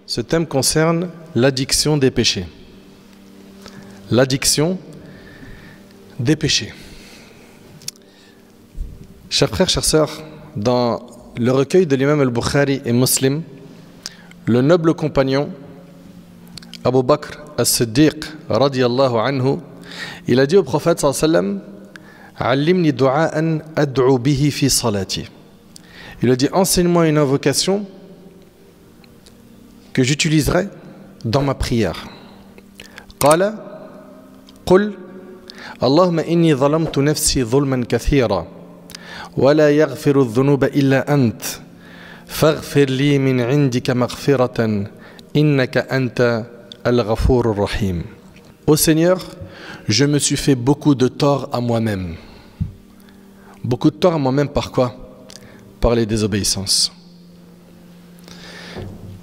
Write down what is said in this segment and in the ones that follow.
Ce thème concerne l'addiction des péchés. L'addiction des péchés. Chers frères, chères sœurs, dans le recueil de l'imam al-Bukhari et Muslim, le noble compagnon Abu Bakr as-Siddiq radiyallahu anhu, il a dit au prophète sallallahu alayhi wa sallam: Allimni du'a'an ad'u bihi fi salati. Il a dit: enseigne-moi une invocation que j'utiliserai dans ma prière. Qala qul Allahumma inni zalamtu nafsi zulman kathira wa la yaghfiru adh-dhunuba illa ant faghfir li min 'indika maghfiratan innaka anta al-ghafur ar-rahim. Ô Seigneur, je me suis fait beaucoup de tort à moi-même. Beaucoup de tort à moi-même par quoi? Par les désobéissances.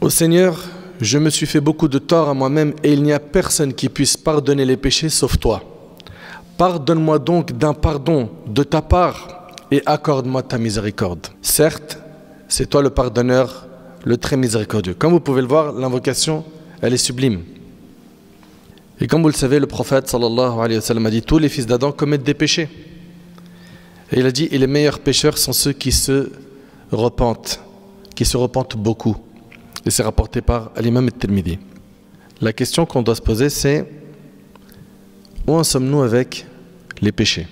Ô Seigneur, je me suis fait beaucoup de tort à moi-même et il n'y a personne qui puisse pardonner les péchés sauf toi. Pardonne-moi donc d'un pardon de ta part et accorde-moi ta miséricorde. Certes, c'est toi le pardonneur, le très miséricordieux. Comme vous pouvez le voir, l'invocation, elle est sublime. Et comme vous le savez, le prophète sallallahu alayhi wa sallam a dit: tous les fils d'Adam commettent des péchés. Et il a dit: et les meilleurs pécheurs sont ceux qui se repentent beaucoup. Et c'est rapporté par l'imam al-Tirmidhi. La question qu'on doit se poser, c'est: où en sommes-nous avec les péchés?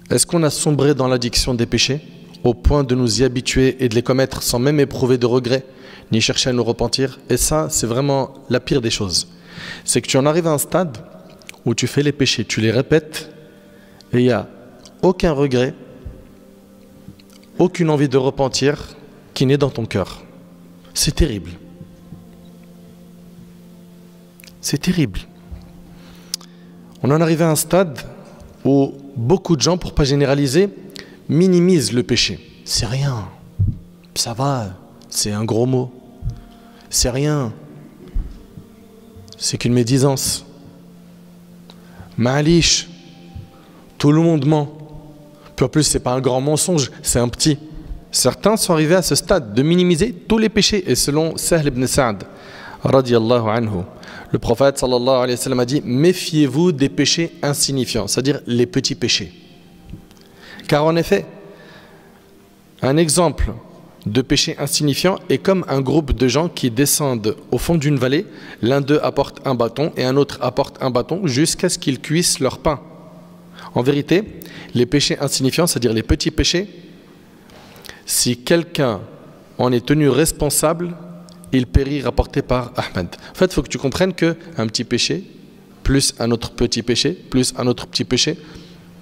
Est-ce qu'on a sombré dans l'addiction des péchés au point de nous y habituer et de les commettre sans même éprouver de regret ni chercher à nous repentir? Et ça, c'est vraiment la pire des choses. C'est que tu en arrives à un stade où tu fais les péchés, tu les répètes et il n'y a aucun regret, aucune envie de repentir qui naît dans ton cœur. C'est terrible. C'est terrible. On en arrive à un stade où beaucoup de gens, pour ne pas généraliser, minimisent le péché. C'est rien. Ça va. C'est un gros mot. C'est rien. C'est qu'une médisance. Ma'alish. Tout le monde ment. Puis en plus, c'est pas un grand mensonge, c'est un petit. Certains sont arrivés à ce stade de minimiser tous les péchés. Et selon Sahl ibn Sa'd, radiyallahu anhu, le prophète sallallahu alayhi wa sallam a dit: méfiez-vous des péchés insignifiants, c'est-à-dire les petits péchés. Car en effet, un exemple de péché insignifiant est comme un groupe de gens qui descendent au fond d'une vallée. L'un d'eux apporte un bâton et un autre apporte un bâton jusqu'à ce qu'ils cuisent leur pain. En vérité, les péchés insignifiants, c'est-à-dire les petits péchés, si quelqu'un en est tenu responsable, il périt, rapporté par Ahmed. En fait, il faut que tu comprennes qu'un petit péché, plus un autre petit péché, plus un autre petit péché,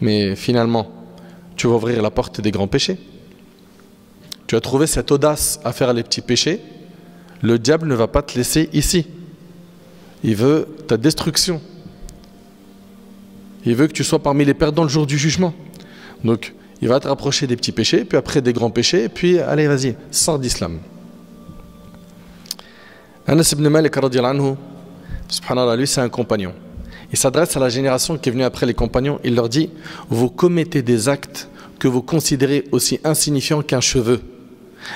mais finalement, tu vas ouvrir la porte des grands péchés. Tu as trouvé cette audace à faire les petits péchés, le diable ne va pas te laisser ici. Il veut ta destruction. Il veut que tu sois parmi les perdants le jour du jugement. Donc, il va te rapprocher des petits péchés, puis après des grands péchés, et puis, allez, vas-y, sors d'islam. Anas ibn Malik, radiyallahu anhu, subhanallah, lui, c'est un compagnon. Il s'adresse à la génération qui est venue après les compagnons. Il leur dit: vous commettez des actes que vous considérez aussi insignifiants qu'un cheveu,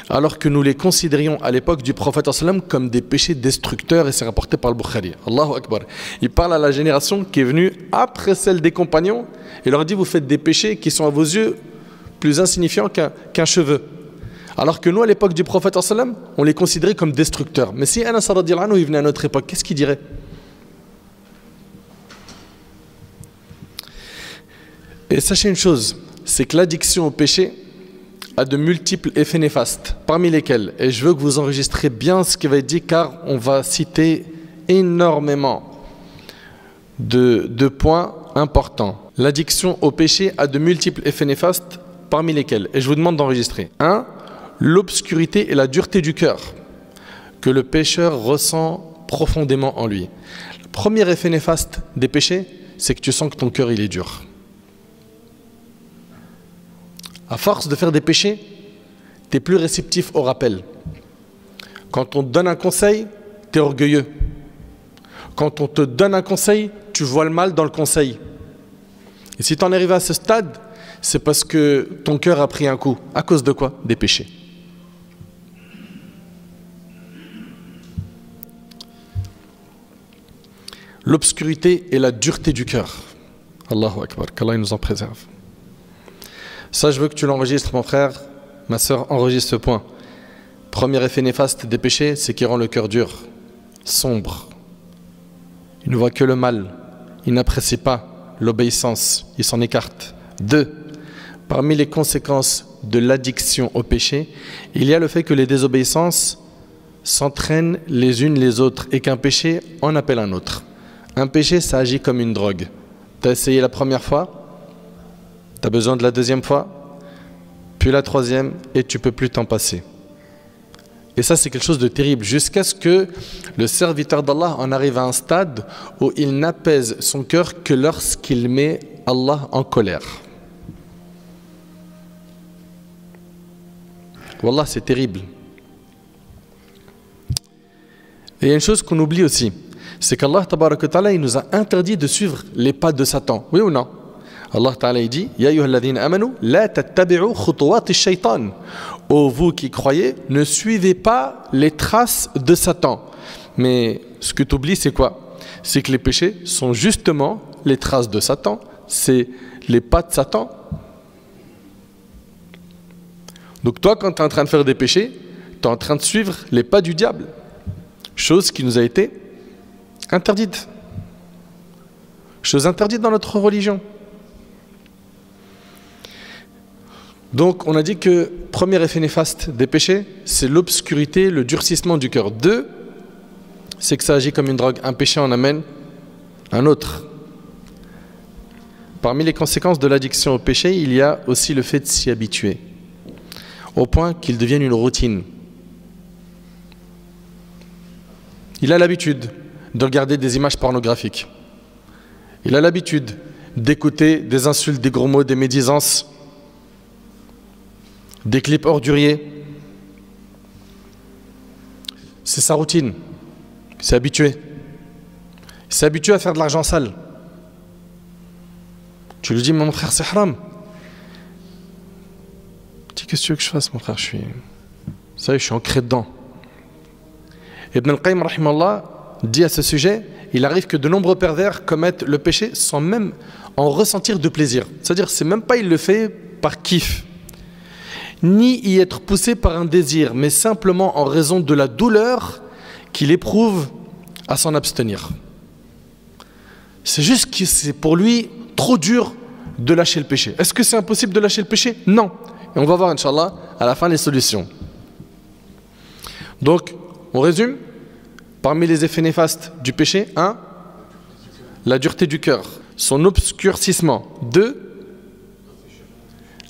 alors que nous les considérions à l'époque du prophète sallam comme des péchés destructeurs, et c'est rapporté par le Bukhari. Allahu Akbar. Il parle à la génération qui est venue après celle des compagnons et leur dit: vous faites des péchés qui sont à vos yeux plus insignifiants qu'un cheveu, alors que nous à l'époque du prophète sallam on les considérait comme destructeurs. Mais si Anas radiyallahu anhu il venait à notre époque, qu'est-ce qu'il dirait? Et sachez une chose, c'est que l'addiction au péché a de multiples effets néfastes, parmi lesquels, et je veux que vous enregistrez bien ce qui va être dit, car on va citer énormément de points importants. L'addiction au péché a de multiples effets néfastes, parmi lesquels, et je vous demande d'enregistrer. 1. L'obscurité et la dureté du cœur que le pécheur ressent profondément en lui. Le premier effet néfaste des péchés, c'est que tu sens que ton cœur il est dur. À force de faire des péchés, tu es plus réceptif au rappel. Quand on te donne un conseil, tu es orgueilleux. Quand on te donne un conseil, tu vois le mal dans le conseil. Et si tu en arrives à ce stade, c'est parce que ton cœur a pris un coup. À cause de quoi? Des péchés. l'obscurité et la dureté du cœur. Allahu Akbar, qu'Allah nous en préserve. Ça, je veux que tu l'enregistres, mon frère, ma soeur, enregistre ce point. Premier effet néfaste des péchés, c'est qu'il rend le cœur dur, sombre. Il ne voit que le mal, il n'apprécie pas l'obéissance, il s'en écarte. 2. Parmi les conséquences de l'addiction au péché, il y a le fait que les désobéissances s'entraînent les unes les autres et qu'un péché en appelle un autre. Un péché, ça agit comme une drogue. Tu as essayé la première fois, tu as besoin de la deuxième fois, puis la troisième, et tu ne peux plus t'en passer. Et ça, c'est quelque chose de terrible, jusqu'à ce que le serviteur d'Allah en arrive à un stade où il n'apaise son cœur que lorsqu'il met Allah en colère. Wallah, c'est terrible. Et il y a une chose qu'on oublie aussi, c'est qu'Allah tabaraka wa ta'ala, il nous a interdit de suivre les pas de Satan. Oui ou non? Allah ta'ala il dit Ya ayyuhalladhina amanu la tattabi'u khutuwati shaytan. Ô vous qui croyez, ne suivez pas les traces de Satan. Mais ce que tu oublies, c'est quoi? C'est que les péchés sont justement les traces de Satan. C'est les pas de Satan. Donc toi, quand tu es en train de faire des péchés, tu es en train de suivre les pas du diable. Chose qui nous a été interdite. Chose interdite dans notre religion. Donc on a dit que premier effet néfaste des péchés, c'est l'obscurité, le durcissement du cœur. 2, c'est que ça agit comme une drogue. Un péché en amène un autre. Parmi les conséquences de l'addiction au péché, il y a aussi le fait de s'y habituer, au point qu'il devienne une routine. Il a l'habitude de regarder des images pornographiques. Il a l'habitude d'écouter des insultes, des gros mots, des médisances, des clips orduriers. C'est sa routine. Il s'est habitué. Il s'est habitué à faire de l'argent sale. Tu lui dis, mon frère, c'est haram. Tu dis, qu'est-ce que tu veux que je fasse, mon frère? Ça y est, je suis ancré dedans. Ibn al-Qayyim, rahimallah, dit à ce sujet, il arrive que de nombreux pervers commettent le péché sans même en ressentir de plaisir. C'est-à-dire, c'est même pas il le fait par kiff, ni y être poussé par un désir, mais simplement en raison de la douleur qu'il éprouve à s'en abstenir. C'est juste que c'est pour lui trop dur de lâcher le péché. Est-ce que c'est impossible de lâcher le péché? Non. Et on va voir, Inch'Allah, à la fin les solutions. Donc, on résume. Parmi les effets néfastes du péché, 1, la dureté du cœur, son obscurcissement. 2,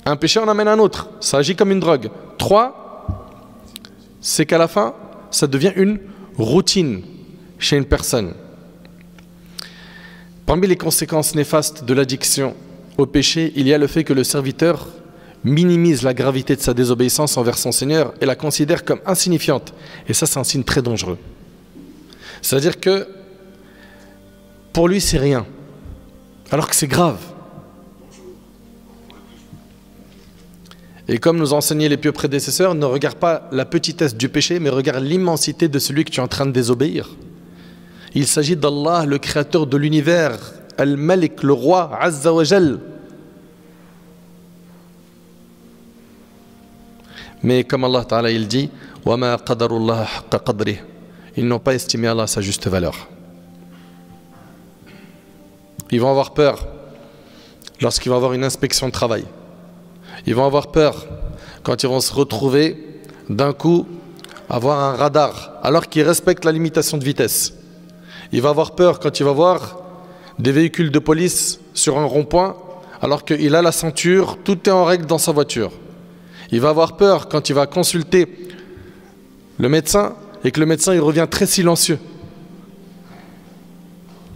un péché en amène un autre, ça agit comme une drogue. 3, c'est qu'à la fin, ça devient une routine chez une personne. Parmi les conséquences néfastes de l'addiction au péché, il y a le fait que le serviteur minimise la gravité de sa désobéissance envers son Seigneur et la considère comme insignifiante. Et ça, c'est un signe très dangereux. C'est-à-dire que pour lui, c'est rien, alors que c'est grave. Et comme nous enseignaient les pieux prédécesseurs, ne regarde pas la petitesse du péché, mais regarde l'immensité de celui que tu es en train de désobéir. Il s'agit d'Allah, le créateur de l'univers, Al-Malik, le roi, Azza wa Jal. Mais comme Allah Ta'ala il dit, وَمَا قَدَرُ اللَّهَ حَقَّ قَدْرِهِ. Ils n'ont pas estimé Allah à sa juste valeur. Ils vont avoir peur lorsqu'il va y avoir une inspection de travail. Ils vont avoir peur quand ils vont se retrouver d'un coup avoir un radar alors qu'ils respectent la limitation de vitesse. Il va avoir peur quand il va voir des véhicules de police sur un rond-point alors qu'il a la ceinture, tout est en règle dans sa voiture. Il va avoir peur quand il va consulter le médecin et que le médecin il revient très silencieux.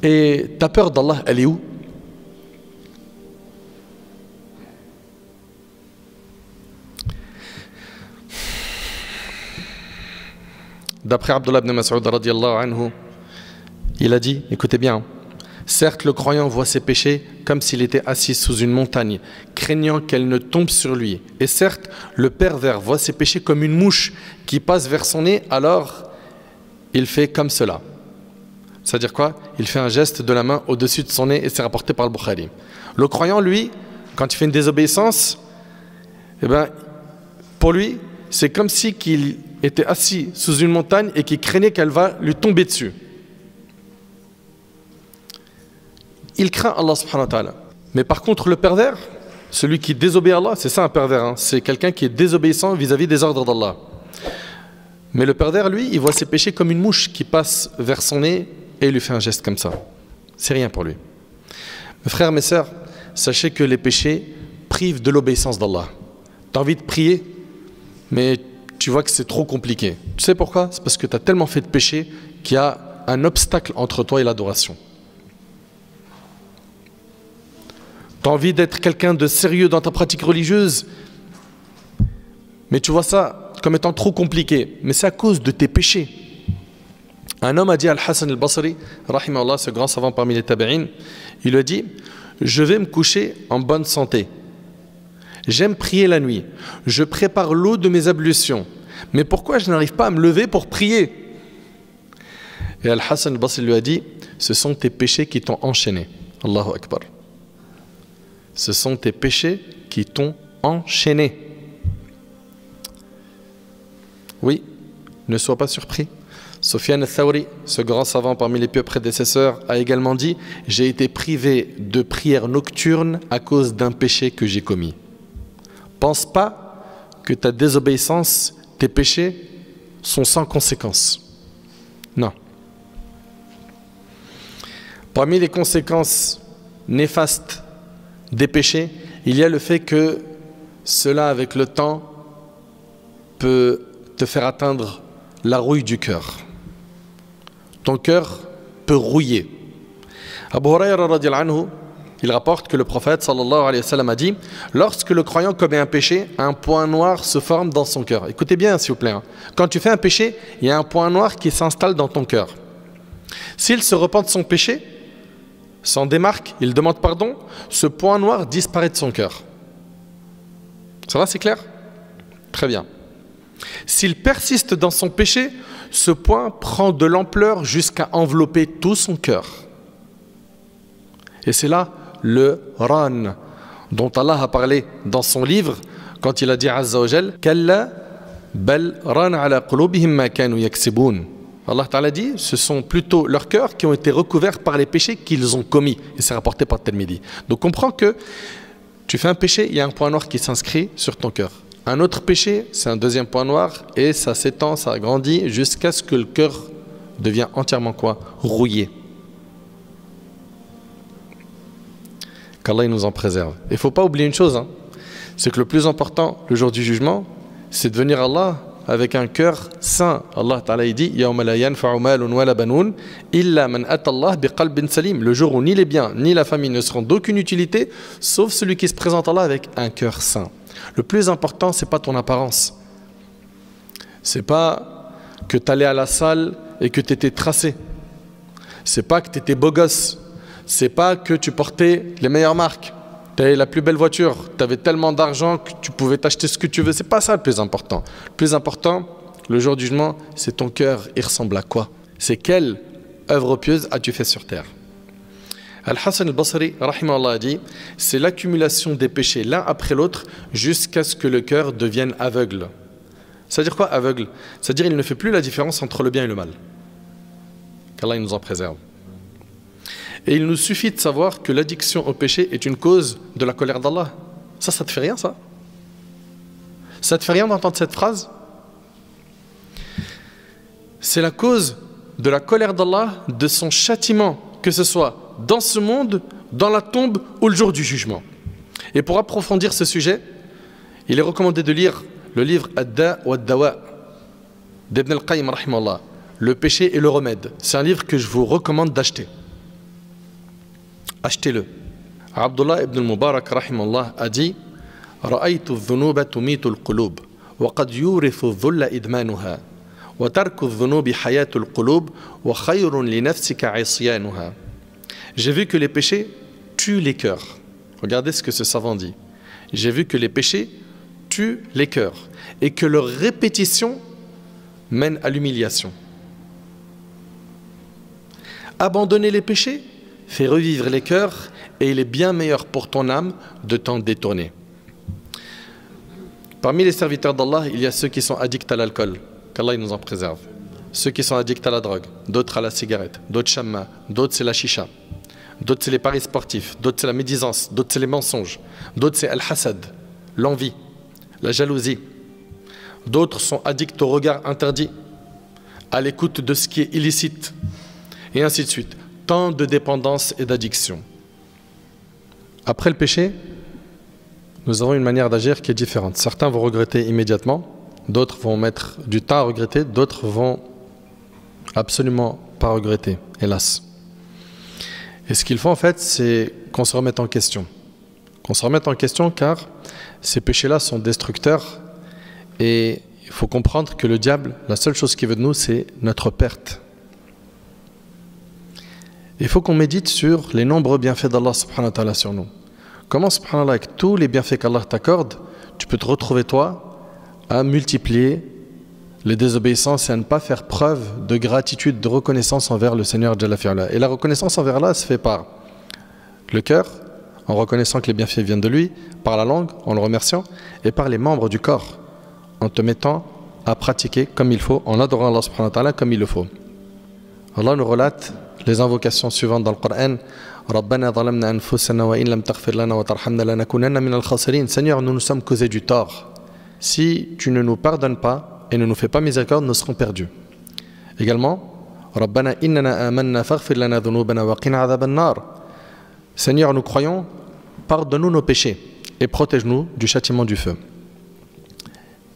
Et ta peur d'Allah, elle est où? D'après Abdullah ibn Mas'ud radiyallahu anhu, il a dit, écoutez bien, certes le croyant voit ses péchés comme s'il était assis sous une montagne, craignant qu'elle ne tombe sur lui. Et certes, le pervers voit ses péchés comme une mouche qui passe vers son nez, alors il fait comme cela. C'est-à-dire quoi? Il fait un geste de la main au-dessus de son nez et c'est rapporté par le Bukhari. Le croyant, lui, quand il fait une désobéissance, eh ben, pour lui, c'est comme si qu'il était assis sous une montagne et qu'il craignait qu'elle va lui tomber dessus. Il craint Allah subhanahu wa ta'ala. Mais par contre, le pervers, celui qui désobéit à Allah, c'est ça un pervers, hein, c'est quelqu'un qui est désobéissant vis-à-vis des ordres d'Allah. Mais le pervers, lui, il voit ses péchés comme une mouche qui passe vers son nez et il lui fait un geste comme ça. C'est rien pour lui. Mes frères, mes sœurs, sachez que les péchés privent de l'obéissance d'Allah. Tu as envie de prier, mais tu vois que c'est trop compliqué. Tu sais pourquoi? C'est parce que tu as tellement fait de péchés qu'il y a un obstacle entre toi et l'adoration. Tu as envie d'être quelqu'un de sérieux dans ta pratique religieuse, mais tu vois ça comme étant trop compliqué. Mais c'est à cause de tes péchés. Un homme a dit à Al-Hassan al-Basri, rahimahullah, ce grand savant parmi les tabi'in, il lui a dit: je vais me coucher en bonne santé. J'aime prier la nuit. Je prépare l'eau de mes ablutions. Mais pourquoi je n'arrive pas à me lever pour prier? Et Al-Hassan al-Basri lui a dit: ce sont tes péchés qui t'ont enchaîné. Allahu Akbar. Ce sont tes péchés qui t'ont enchaîné. Oui, ne sois pas surpris. Sufyan al-Thawri, ce grand savant parmi les pieux prédécesseurs, a également dit: j'ai été privé de prières nocturnes à cause d'un péché que j'ai commis. Pense pas que ta désobéissance, tes péchés sont sans conséquence. Non. Parmi les conséquences néfastes des péchés, il y a le fait que cela, avec le temps, peut te faire atteindre la rouille du cœur. Ton cœur peut rouiller. Abu Hurayra radiyallahu anhu, il rapporte que le prophète sallallahu alayhi wa sallam a dit: lorsque le croyant commet un péché, un point noir se forme dans son cœur. Écoutez bien s'il vous plaît. Quand tu fais un péché, il y a un point noir qui s'installe dans ton cœur. S'il se repent de son péché, s'en démarque, il demande pardon, ce point noir disparaît de son cœur. Ça va, c'est clair? Très bien. S'il persiste dans son péché, ce point prend de l'ampleur jusqu'à envelopper tout son cœur. Et c'est là le ran dont Allah a parlé dans son livre quand il a dit Azza wa Jal: Kalla bal ran ala qulubihim ma kanu yaksibun. Allah Ta'ala dit: ce sont plutôt leurs cœurs qui ont été recouverts par les péchés qu'ils ont commis. Et c'est rapporté par Tirmidhi. Donc comprends que tu fais un péché, il y a un point noir qui s'inscrit sur ton cœur. Un autre péché, c'est un deuxième point noir, et ça s'étend, ça grandit jusqu'à ce que le cœur devienne entièrement quoi? Rouillé. Qu'Allah nous en préserve. Il ne faut pas oublier une chose, hein, c'est que le plus important, le jour du jugement, c'est de venir à Allah avec un cœur sain. Allah Ta'ala dit: Yawma la yanfa'u malun wala banun illa man ata Allah biqalbin salim. Le jour où ni les biens ni la famille ne seront d'aucune utilité, sauf celui qui se présente à Allah avec un cœur sain. Le plus important, c'est pas ton apparence. C'est pas que tu allais à la salle et que tu étais tracé. C'est pas que tu étais beau gosse. C'est pas que tu portais les meilleures marques. Tu avais la plus belle voiture. Tu avais tellement d'argent que tu pouvais t'acheter ce que tu veux. C'est pas ça le plus important. Le plus important, le jour du jugement, c'est ton cœur. Il ressemble à quoi? C'est quelle œuvre pieuse as-tu fait sur terre? Al-Hassan al-Basri, rahimahullah, a dit: c'est l'accumulation des péchés l'un après l'autre jusqu'à ce que le cœur devienne aveugle. C'est-à-dire quoi, aveugle? C'est-à-dire il ne fait plus la différence entre le bien et le mal. Qu'Allah nous en préserve. Et il nous suffit de savoir que l'addiction au péché est une cause de la colère d'Allah. Ça te fait rien, ça? Ça te fait rien d'entendre cette phrase? C'est la cause de la colère d'Allah, de son châtiment, que ce soit dans ce monde, dans la tombe ou le jour du jugement. Et pour approfondir ce sujet, il est recommandé de lire le livre Ad-Da wa Ad-Dawa d'Ibn al-Qayyim rahimahullah, Le péché et le remède. C'est un livre que je vous recommande d'acheter. Achetez-le. Abdullah ibn al-Mubarak rahimahullah a dit: رأيت الذنوب تميت القلوب وقد يورث الذل إدمانها وترك الذنوب حياة القلوب وخير لنفسك عصيانها. J'ai vu que les péchés tuent les cœurs. Regardez ce que ce savant dit. J'ai vu que les péchés tuent les cœurs et que leur répétition mène à l'humiliation. Abandonner les péchés fait revivre les cœurs et il est bien meilleur pour ton âme de t'en détourner. Parmi les serviteurs d'Allah, il y a ceux qui sont addicts à l'alcool, qu'Allah nous en préserve. Ceux qui sont addicts à la drogue, d'autres à la cigarette, d'autres chamma, d'autres c'est la chicha, d'autres c'est les paris sportifs, d'autres c'est la médisance, d'autres c'est les mensonges, d'autres c'est al-hasad, l'envie, la jalousie. D'autres sont addicts au regard interdit, à l'écoute de ce qui est illicite, et ainsi de suite. Tant de dépendance et d'addiction. Après le péché, nous avons une manière d'agir qui est différente. Certains vont regretter immédiatement, d'autres vont mettre du temps à regretter, d'autres vont absolument pas regretter, hélas. Et ce qu'il faut en fait, c'est qu'on se remette en question. Qu'on se remette en question car ces péchés-là sont destructeurs et il faut comprendre que le diable, la seule chose qu'il veut de nous, c'est notre perte. Il faut qu'on médite sur les nombreux bienfaits d'Allah subhanahu wa ta'ala sur nous. Comment subhanallah, avec tous les bienfaits qu'Allah t'accorde, tu peux te retrouver toi à multiplier les désobéissances et à ne pas faire preuve de gratitude, de reconnaissance envers le Seigneur Jalla fi'ala. Et la reconnaissance envers Allah se fait par le cœur, en reconnaissant que les bienfaits viennent de lui, par la langue, en le remerciant, et par les membres du corps, en te mettant à pratiquer comme il faut, en adorant Allah subhanahu wa ta'ala comme il le faut. Allah nous relate les invocations suivantes dans le Coran. Rabbana zalamna anfusana wa in lam taghfir lana wa tarhamna lanakunanna minal khasirin. Seigneur, nous nous sommes causés du tort. Si tu ne nous pardonnes pas et ne nous fais pas miséricorde, nous serons perdus. Également, Rabbana innana amanna faghfir lana dhunubana wa qina adhaban nar. Seigneur, nous croyons, pardonne-nous nos péchés et protège-nous du châtiment du feu.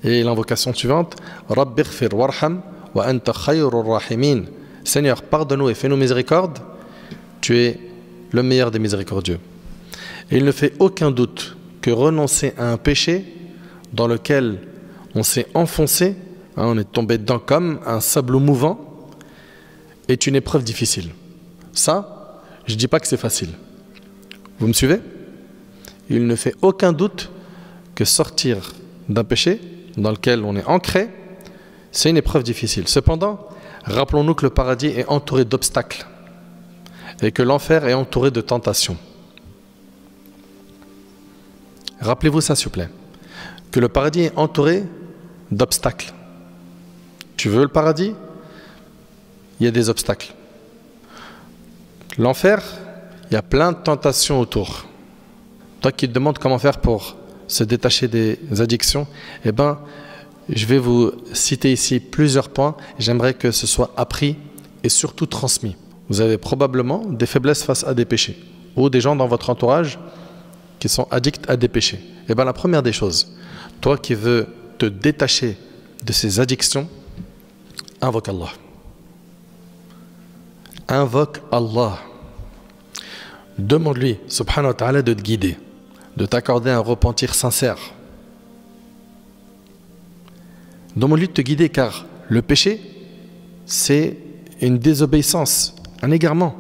Et l'invocation suivante, Rabbighfir warham wa anta khayrur rahimin. Seigneur, pardonne-nous et fais-nous miséricorde, tu es le meilleur des miséricordieux. Et il ne fait aucun doute que renoncer à un péché dans lequel on s'est enfoncé, on est tombé dedans comme un sable mouvant, est une épreuve difficile. Ça, je ne dis pas que c'est facile. Vous me suivez? Il ne fait aucun doute que sortir d'un péché dans lequel on est ancré, c'est une épreuve difficile. Cependant, rappelons-nous que le paradis est entouré d'obstacles et que l'enfer est entouré de tentations. Rappelez-vous ça, s'il vous plaît. Que le paradis est entouré d'obstacles. Tu veux le paradis? Il y a des obstacles. L'enfer, il y a plein de tentations autour. Toi qui te demandes comment faire pour se détacher des addictions, eh bien, je vais vous citer ici plusieurs points. J'aimerais que ce soit appris et surtout transmis. Vous avez probablement des faiblesses face à des péchés ou des gens dans votre entourage qui sont addicts à des péchés. Eh bien, la première des choses, toi qui veux te détacher de ces addictions, invoque Allah. Invoque Allah. Demande-lui, subhanahu wa ta'ala, de te guider, de t'accorder un repentir sincère. Demande-lui de te guider car le péché, c'est une désobéissance, un égarement.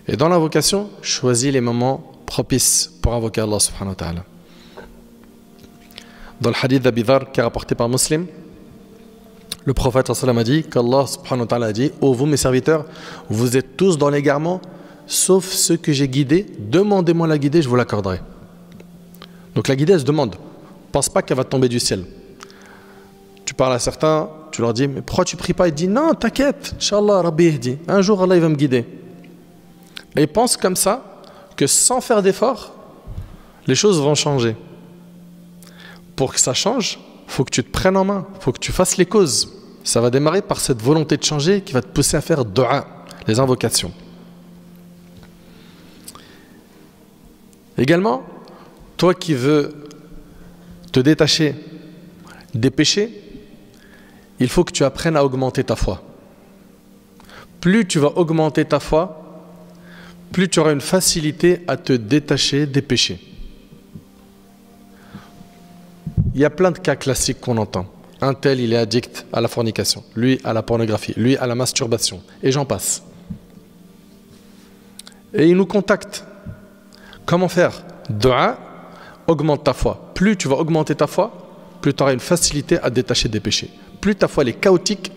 Et dans l'invocation, choisis les moments propices pour invoquer Allah subhanahu wa ta'ala. Dans le hadith d'Abi Dharr qui est rapporté par Muslim, le prophète sallallahu alayhi wa sallam a dit qu'Allah subhanahu wa ta'ala a dit: ô vous mes serviteurs, vous êtes tous dans l'égarement, sauf ceux que j'ai guidés, demandez-moi la guidée, je vous l'accorderai. Donc la guidée, elle se demande. Pense pas qu'elle va tomber du ciel. Tu parles à certains, tu leur dis: mais pourquoi tu pries pas? Il dit: non, t'inquiète, Inch'Allah, Rabbi Yahdi. Un jour, Allah il va me guider. Et pense comme ça que sans faire d'effort, les choses vont changer. Pour que ça change, il faut que tu te prennes en main, il faut que tu fasses les causes. Ça va démarrer par cette volonté de changer qui va te pousser à faire dua, les invocations. Également, toi qui veux te détacher des péchés, il faut que tu apprennes à augmenter ta foi. Plus tu vas augmenter ta foi, plus tu auras une facilité à te détacher des péchés. Il y a plein de cas classiques qu'on entend. Un tel, il est addict à la fornication, lui à la pornographie, lui à la masturbation, et j'en passe. Et il nous contacte. Comment faire? Dua, augmente ta foi. Plus tu vas augmenter ta foi, plus tu auras une facilité à te détacher des péchés. Plus ta foi est chaotique,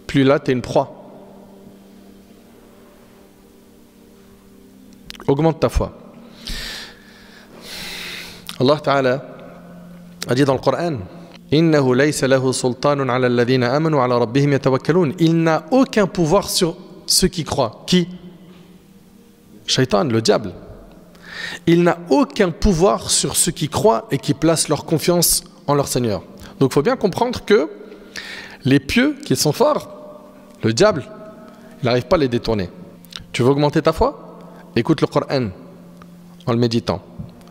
plus plus là, tu es une proie. Augmente ta foi. Allah Ta'ala a dit dans le Coran, Innahu laysa lahu sultanun ala alladhina amanu ala rabbihim yatawakkalun. Il n'a aucun pouvoir sur ceux qui croient. Qui? Shaitan, le diable. Il n'a aucun pouvoir sur ceux qui croient et qui placent leur confiance en leur Seigneur. Donc il faut bien comprendre que les pieux qui sont forts, le diable, il n'arrive pas à les détourner. Tu veux augmenter ta foi? Écoute le Coran en le méditant.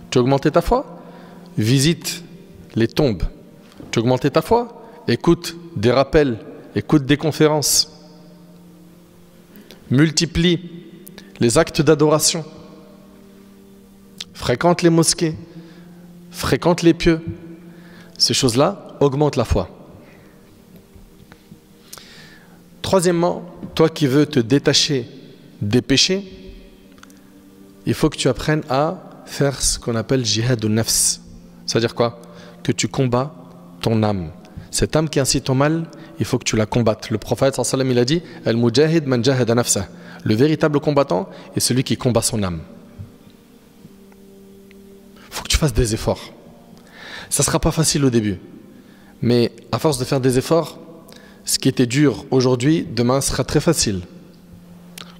Tu veux augmenter ta foi? Visite les tombes. Tu veux augmenter ta foi? Écoute des rappels, écoute des conférences. Multiplie les actes d'adoration. Fréquente les mosquées. Fréquente les pieux. Ces choses-là augmentent la foi. Troisièmement, toi qui veux te détacher des péchés, il faut que tu apprennes à faire ce qu'on appelle jihad al-nafs. C'est-à-dire quoi? Que tu combats ton âme. Cette âme qui incite au mal, il faut que tu la combattes. Le prophète sallallahu alayhi wa sallam, il a dit Al-mujahid man jahada nafsah. Le véritable combattant est celui qui combat son âme. Il faut que tu fasses des efforts. Ça ne sera pas facile au début. Mais à force de faire des efforts, ce qui était dur aujourd'hui, demain sera très facile.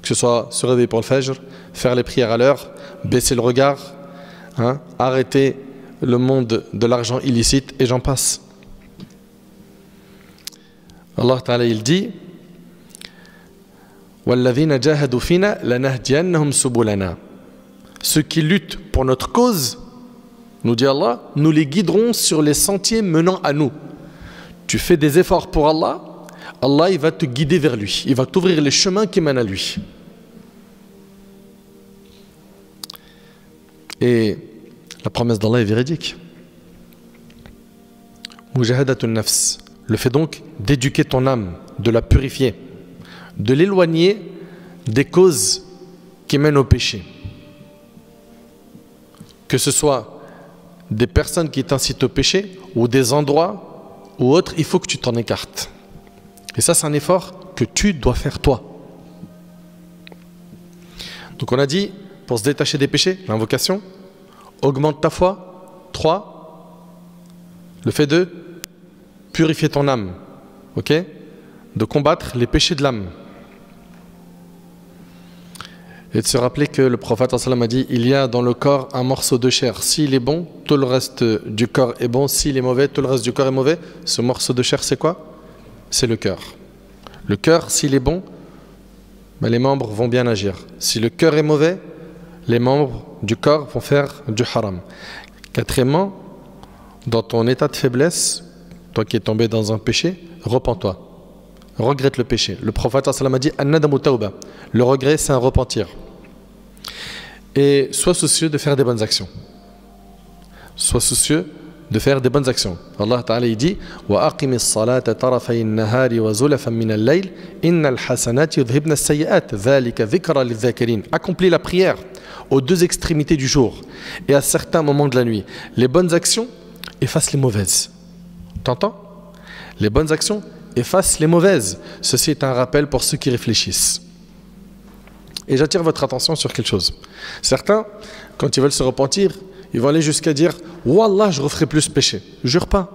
Que ce soit se réveiller pour le fajr, faire les prières à l'heure, baisser le regard, arrêter le monde de l'argent illicite et j'en passe. Allah Ta'ala il dit وَالَّذِينَ جَاهَدُوا فِينَا لَنَهْدِيَنَّهُمْ سُبُلَنَا. Ceux qui luttent pour notre cause, nous dit Allah, nous les guiderons sur les sentiers menant à nous. Tu fais des efforts pour Allah, Allah il va te guider vers lui, il va t'ouvrir les chemins qui mènent à lui. Et la promesse d'Allah est véridique. Mujahadatun nafs, le fait donc d'éduquer ton âme, de la purifier, de l'éloigner des causes qui mènent au péché. Que ce soit des personnes qui t'incitent au péché ou des endroits ou autres, il faut que tu t'en écartes. Et ça, c'est un effort que tu dois faire toi. Donc on a dit, pour se détacher des péchés, l'invocation, augmente ta foi. 3, le fait de purifier ton âme, ok, de combattre les péchés de l'âme. Et de se rappeler que le prophète sallam a dit, il y a dans le corps un morceau de chair. S'il est bon, tout le reste du corps est bon. S'il est mauvais, tout le reste du corps est mauvais. Ce morceau de chair, c'est quoi? C'est le cœur. Le cœur, s'il est bon, ben les membres vont bien agir. Si le cœur est mauvais, les membres du corps vont faire du haram. Quatrièmement, dans ton état de faiblesse, toi qui es tombé dans un péché, repens-toi. Regrette le péché. Le prophète sallam a dit, An-nadamu tawba. Le regret, c'est un repentir. Et sois soucieux de faire des bonnes actions. Sois soucieux de faire des bonnes actions. Allah Ta'ala il dit wa aqimis salata tarafay an-nahari wa zulafan min al-layl innal hasanati yudhhibna as-sayyi'at dhalika dhikra lidh-dhakirin. Accomplis la prière aux deux extrémités du jour et à certains moments de la nuit. Les bonnes actions effacent les mauvaises. T'entends? Les bonnes actions effacent les mauvaises. Ceci est un rappel pour ceux qui réfléchissent. Et j'attire votre attention sur quelque chose. Certains, quand ils veulent se repentir, ils vont aller jusqu'à dire « Wallah, je referai plus ce péché ». Jure pas.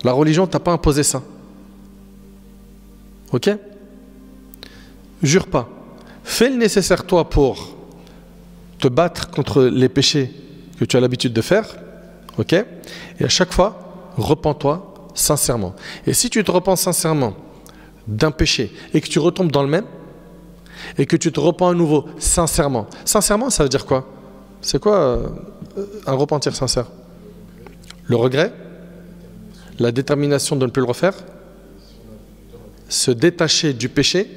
La religion t'a pas imposé ça. Ok? Jure pas. Fais le nécessaire toi pour te battre contre les péchés que tu as l'habitude de faire. Ok? Et à chaque fois, repens-toi sincèrement. Et si tu te repens sincèrement d'un péché et que tu retombes dans le même, et que tu te repens à nouveau sincèrement. Sincèrement, ça veut dire quoi? C'est quoi un repentir sincère? Le regret, la détermination de ne plus le refaire, se détacher du péché,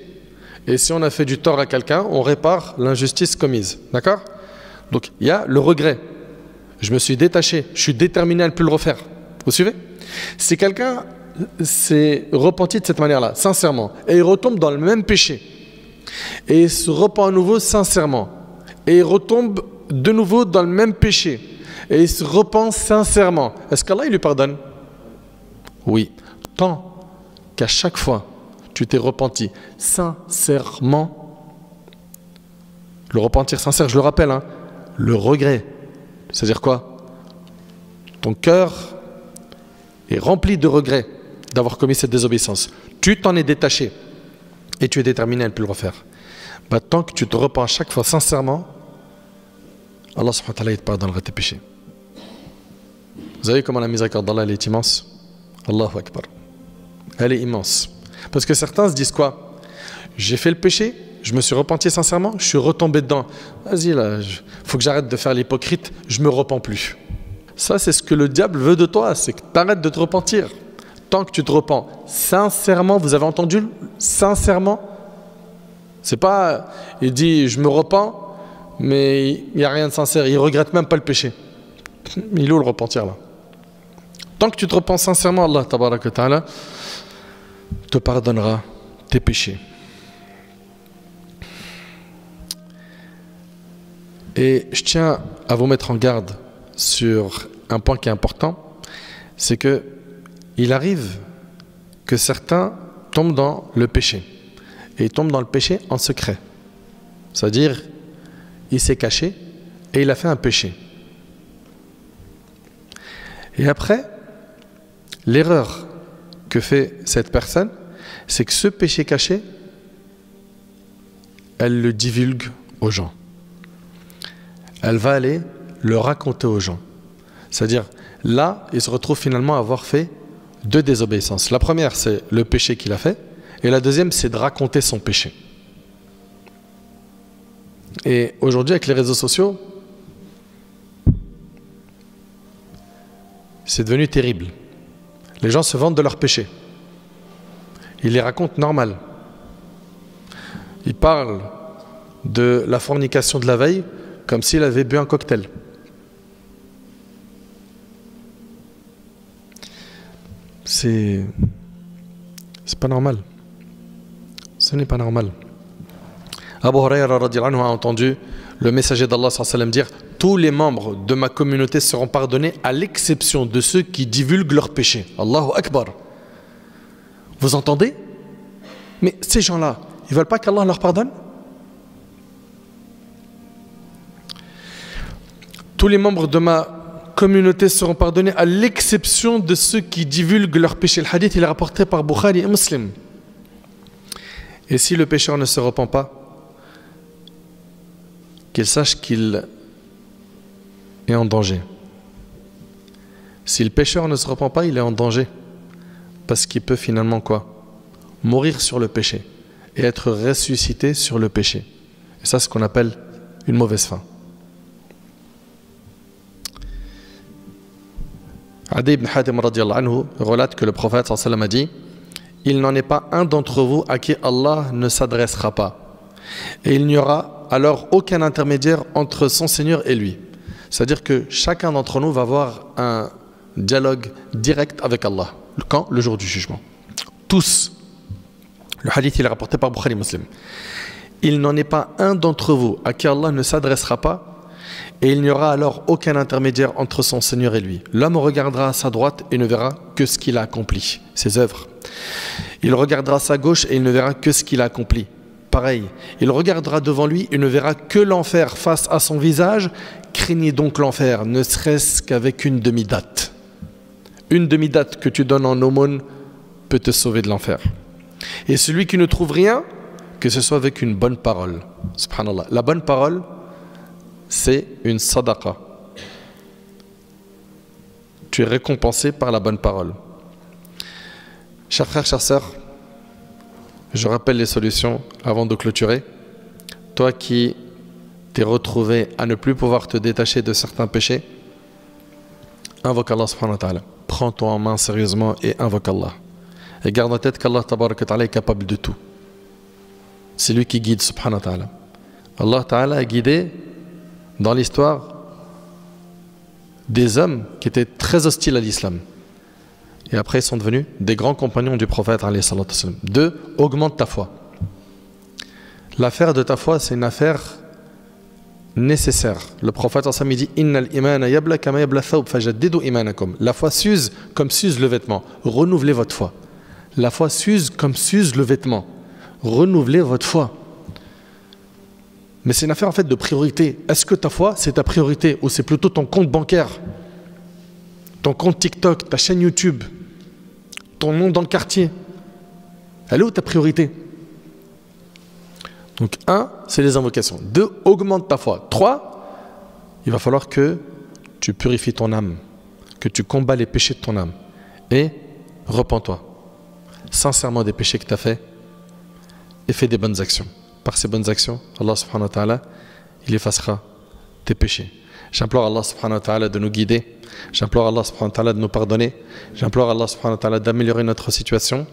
et si on a fait du tort à quelqu'un, on répare l'injustice commise. D'accord? Donc il y a le regret. Je me suis détaché, je suis déterminé à ne plus le refaire. Vous suivez? Si quelqu'un s'est repenti de cette manière-là, sincèrement, et il retombe dans le même péché, et il se repent à nouveau sincèrement, et il retombe de nouveau dans le même péché, et il se repent sincèrement, est-ce qu'Allah il lui pardonne? Oui, tant qu'à chaque fois tu tu t'es repenti sincèrement. Le repentir sincère, je le rappelle, hein, le regret. C'est-à-dire quoi? Ton cœur est rempli de regrets d'avoir commis cette désobéissance. Tu t'en es détaché et tu es déterminé à ne plus le refaire. Bah, tant que tu te repens chaque fois sincèrement, Allah subhanahu wa ta'ala te pardonnera tes péchés. Vous savez comment la miséricorde d'Allah est immense? Allahu Akbar. Elle est immense. Parce que certains se disent quoi? J'ai fait le péché, je me suis repenti sincèrement, je suis retombé dedans. Vas-y là, faut que j'arrête de faire l'hypocrite, je me repens plus. Ça, c'est ce que le diable veut de toi, c'est que tu arrêtes de te repentir. Tant que tu te repens sincèrement, vous avez entendu? Sincèrement. C'est pas, il dit je me repens, mais il n'y a rien de sincère, il ne regrette même pas le péché. Il est où le repentir là? Tant que tu te repens sincèrement, Allah tabaraka ta'ala te pardonnera tes péchés. Et je tiens à vous mettre en garde sur un point qui est important, c'est que il arrive que certains tombent dans le péché. Et ils tombent dans le péché en secret. C'est-à-dire, il s'est caché et il a fait un péché. Et après, l'erreur que fait cette personne, c'est que ce péché caché, elle le divulgue aux gens. Elle va aller le raconter aux gens. C'est-à-dire, là, il se retrouve finalement à avoir fait deux désobéissances. La première, c'est le péché qu'il a fait, et la deuxième, c'est de raconter son péché. Et aujourd'hui, avec les réseaux sociaux, c'est devenu terrible. Les gens se vantent de leurs péchés. Ils les racontent normal. Ils parlent de la fornication de la veille comme s'il avait bu un cocktail. C'est pas normal. Ce n'est pas normal. Abu Hurayra radhiyallahu anhu a entendu le messager d'Allah sallallahu alayhi wa sallam dire: tous les membres de ma communauté seront pardonnés à l'exception de ceux qui divulguent leurs péchés. Allahu Akbar. Vous entendez? Mais ces gens-là, ils ne veulent pas qu'Allah leur pardonne? Tous les membres de ma communauté seront pardonnés à l'exception de ceux qui divulguent leurs péchés. Le hadith il est rapporté par Bukhari et Muslim. Et si le pécheur ne se repent pas, qu'il sache qu'il est en danger. Si le pécheur ne se repent pas, il est en danger. Parce qu'il peut finalement quoi? Mourir sur le péché et être ressuscité sur le péché. Et ça, c'est ce qu'on appelle une mauvaise fin. Adi ibn Hatim radhiyallahu anhu relate que le prophète sallallahu alayhi wa sallam a dit: il n'en est pas un d'entre vous à qui Allah ne s'adressera pas. Et il n'y aura alors aucun intermédiaire entre son Seigneur et lui. C'est-à-dire que chacun d'entre nous va avoir un dialogue direct avec Allah. Quand? Le jour du jugement. Tous. Le hadith il est rapporté par Bukhari Muslim. Il n'en est pas un d'entre vous à qui Allah ne s'adressera pas, et il n'y aura alors aucun intermédiaire entre son Seigneur et lui. L'homme regardera à sa droite et ne verra que ce qu'il a accompli, ses œuvres. Il regardera à sa gauche et il ne verra que ce qu'il a accompli. Pareil, il regardera devant lui et ne verra que l'enfer face à son visage. Craignez donc l'enfer, ne serait-ce qu'avec une demi-date. Une demi-date que tu donnes en aumône peut te sauver de l'enfer. Et celui qui ne trouve rien, que ce soit avec une bonne parole. Subhanallah. La bonne parole, c'est une sadaqa. Tu es récompensé par la bonne parole. Chers frères, chères sœurs, je rappelle les solutions avant de clôturer. Toi qui t'es retrouvé à ne plus pouvoir te détacher de certains péchés, invoque Allah subhanahu wa ta'ala. Prends-toi en main sérieusement et invoque Allah. Et garde en tête qu'Allah tabaraka ta'ala est capable de tout. C'est lui qui guide subhanahu wa ta'ala. Allah ta'ala a guidé dans l'histoire des hommes qui étaient très hostiles à l'islam. Et après ils sont devenus des grands compagnons du prophète alayhi salatu wassalam. 2. Augmente ta foi. L'affaire de ta foi, c'est une affaire nécessaire. Le prophète sallallahu alayhi wa sallam dit: Innal imana yabla kama yabla thawb fajaddidu imanakum. La foi s'use comme s'use le vêtement. Renouvelez votre foi. La foi s'use comme s'use le vêtement. Renouvelez votre foi. Mais c'est une affaire en fait de priorité. Est-ce que ta foi, c'est ta priorité ou c'est plutôt ton compte bancaire, ton compte TikTok, ta chaîne YouTube, ton nom dans le quartier? Elle est où ta priorité? Donc 1, c'est les invocations. 2, augmente ta foi. 3, il va falloir que tu purifies ton âme, que tu combats les péchés de ton âme. Et repens-toi sincèrement des péchés que tu as faits et fais des bonnes actions. Par ces bonnes actions, Allah subhanahu wa ta'ala, il effacera tes péchés. J'implore Allah subhanahu wa ta'ala de nous guider. J'implore Allah subhanahu wa ta'ala de nous pardonner. J'implore Allah subhanahu wa ta'ala d'améliorer notre situation.